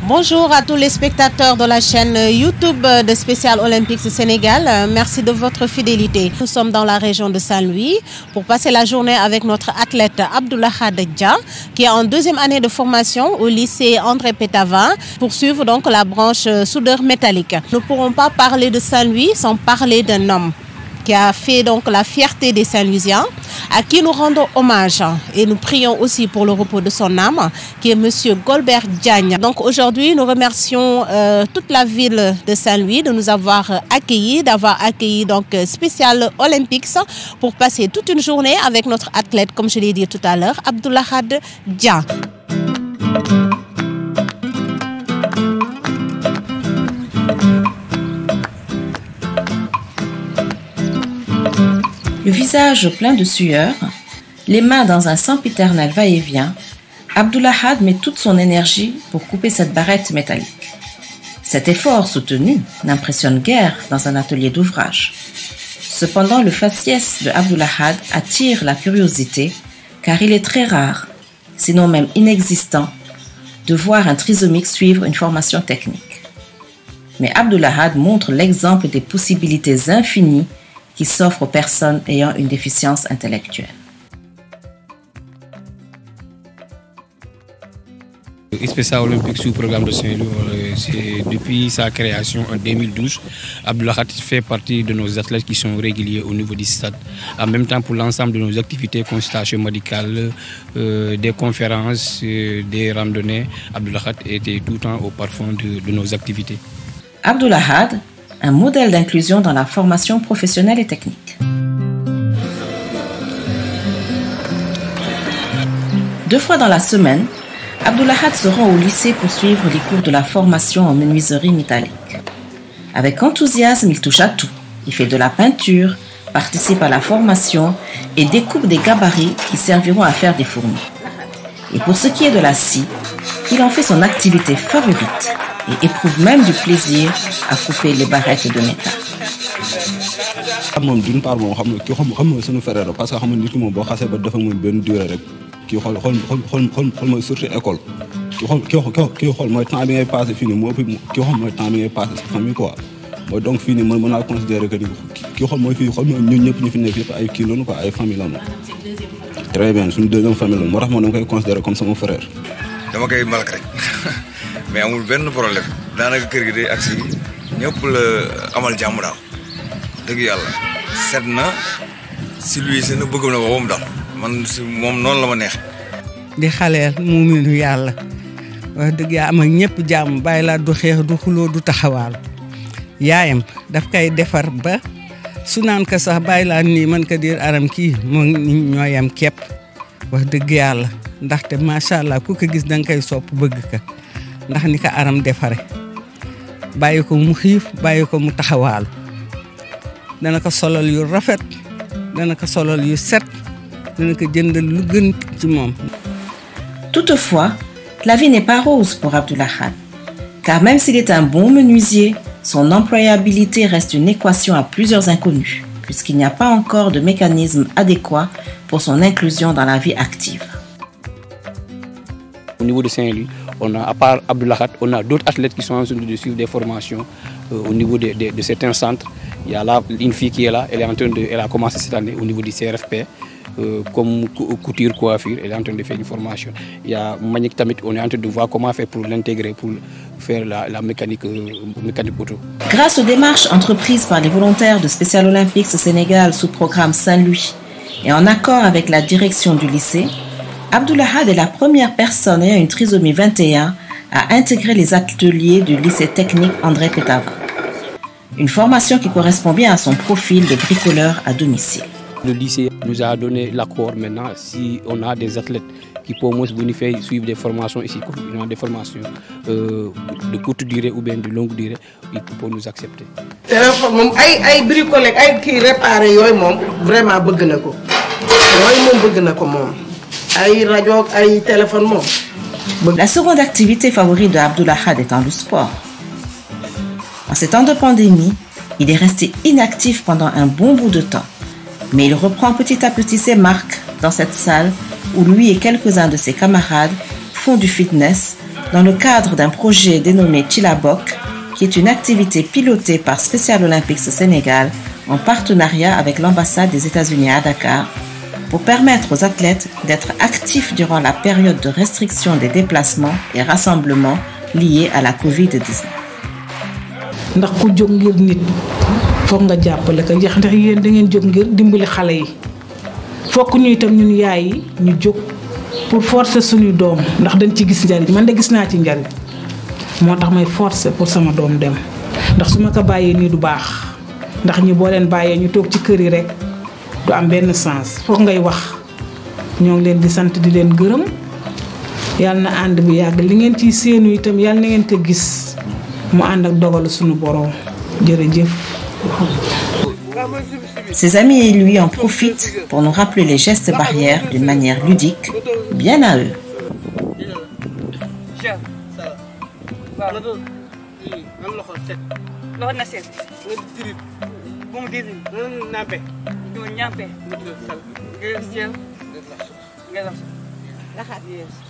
Bonjour à tous les spectateurs de la chaîne YouTube de Special Olympics Sénégal. Merci de votre fidélité. Nous sommes dans la région de Saint-Louis pour passer la journée avec notre athlète Abdoulahad Dia, qui est en deuxième année de formation au lycée André Pétavin, pour suivre donc la branche soudeur métallique. Nous ne pourrons pas parler de Saint-Louis sans parler d'un homme qui a fait donc la fierté des Saint-Louisiens, à qui nous rendons hommage et nous prions aussi pour le repos de son âme, qui est Monsieur Golbert Diagne. Donc aujourd'hui, nous remercions toute la ville de Saint-Louis de nous avoir accueillis, d'avoir accueilli donc Special Olympics pour passer toute une journée avec notre athlète, comme je l'ai dit tout à l'heure, Abdoulahad Dia. Le visage plein de sueur, les mains dans un sempiternel va-et-vient, Abdoulahad met toute son énergie pour couper cette barrette métallique. Cet effort soutenu n'impressionne guère dans un atelier d'ouvrage. Cependant, le faciès de Abdoulahad attire la curiosité car il est très rare, sinon même inexistant, de voir un trisomique suivre une formation technique. Mais Abdoulahad montre l'exemple des possibilités infinies qui s'offre aux personnes ayant une déficience intellectuelle. Special Olympics sous programme de Saint-Louis, depuis sa création en 2012, Abdoulahad fait partie de nos athlètes qui sont réguliers au niveau du stade. En même temps, pour l'ensemble de nos activités, consultations médicales, des conférences, des randonnées, Abdoulahad était tout le temps au parfum de nos activités. Abdoulahad, un modèle d'inclusion dans la formation professionnelle et technique. 2 fois dans la semaine, Abdoulahad se rend au lycée pour suivre les cours de la formation en menuiserie métallique. Avec enthousiasme, il touche à tout. Il fait de la peinture, participe à la formation et découpe des gabarits qui serviront à faire des fourneaux. Et pour ce qui est de la scie, il en fait son activité favorite et éprouve même du plaisir à couper les barrettes de métal. D'une part, suñu frère parce que nit ki moom boo xasee ba dafa muy benn durée rek kii xool mooy surtout école kii xool mooy temps bi ngay passé fii nii moo ëpp kii xool mooy temps bi ngay passé sa famille quoi mooy donc fii nii mën naa considérer que kii xool mooy fii xool mooy ñun ñëpp ñu fi nekk yëpp ay kii lañu quoi ay famille lañu. Très bien suñu deuxième famille la moo tax man dama koy considérer comme sama frère. dama koy malak rek mais amul benn problème daanaka kër gi day agsi ñëpp la amal jàmm daal dëgg yàlla set na si lui seen bëgg na boppam daal man si moom noonu la ma neex. di xaleel muuminu yàlla wax dëgg yaa am ak ñëpp jàmm bàyyi laa du xeex du xuloo du taxawaalu yaayam daf koy defar ba su naan ko sax bàyyi laa nii man ko diir aram kii moo ñooyam képp wax dëgg yàlla ndaxte macha allah ku ko gis danga koy sopp bëgg ka ndax ni ko aram defare bàyyi ko mu xiif bàyyi ko mu taxawaalu dana ko solal yu rafet dana ko solal yu set dana ko jëndal lu gën ci moom. Toutefois, la vie n'est pas rose pour Abdoulahad, car même s'il est un bon menuisier, son employabilité reste une équation à plusieurs inconnus, puisqu'il n'y a pas encore de mécanisme adéquat pour son inclusion dans la vie active. Au niveau de Saint-Louis, on a, à part Abdoulahad, on a d'autres athlètes qui sont en train de suivre des formations au niveau de certains centres. Il y a là une fille qui est là, elle a commencé cette année au niveau du CRFP, comme couture, coiffure, elle est en train de faire une formation. Il y a Manick Tamit, on est en train de voir comment faire pour l'intégrer, pour faire la mécanique auto. Grâce aux démarches entreprises par les volontaires de Special Olympics Sénégal sous programme Saint-Louis et en accord avec la direction du lycée, Abdoulahad est la première personne ayant une trisomie 21 à intégrer les ateliers du lycée technique André Pétavin. Une formation qui correspond bien à son profil de bricoleur à domicile. Le lycée nous a donné l'accord maintenant, si on a des athlètes qui peuvent venir suivre des formations ici, des formations de courte durée ou bien de longue durée, ils peuvent nous accepter. ay bricolé ay kii réparé yooyu moom vraiment bëgg na ko yooyu moom bëgg na ko moom ay rajo ay téléphone moom. La seconde activité favorite de Abdoulahad étant le sport. En ces temps de pandémie, il est resté inactif pendant un bon bout de temps. Mais il reprend petit à petit ses marques dans cette salle où lui et quelques-uns de ses camarades font du fitness dans le cadre d'un projet dénommé Chilabok, qui est une activité pilotée par Special Olympics Sénégal en partenariat avec l'ambassade des États-Unis à Dakar pour permettre aux athlètes d'être actifs durant la période de restriction des déplacements et rassemblements liés à la Covid-19. ndax ku jóg ngir nit foog nga jàppale ko ndax yéen da ngeen jóg ngir dimbali xale yi fokk ñu itam ñun yaay yi ñu jóg pour forcer suñu doom ndax dañ ci gis njariñ man de gis naa ci njariñ moo tax may forcer pour sama doom dem ndax su ma ko bàyyee nii du baax ndax ñi boo leen bàyyee ñu toog ci kër yi rek du am benn sens foog ngay wax ñoo ngi leen di sant di leen gërëm yàlla na ànd bi yàgg li ngeen ciy séenu itam yàlla na ngeen ko gis mu ànd ak dogalu suñu borom jërëjëf. Ses amis et lui en profitent pour nous rappeler les gestes barrières d'une manière ludique, bien à eux. Yes.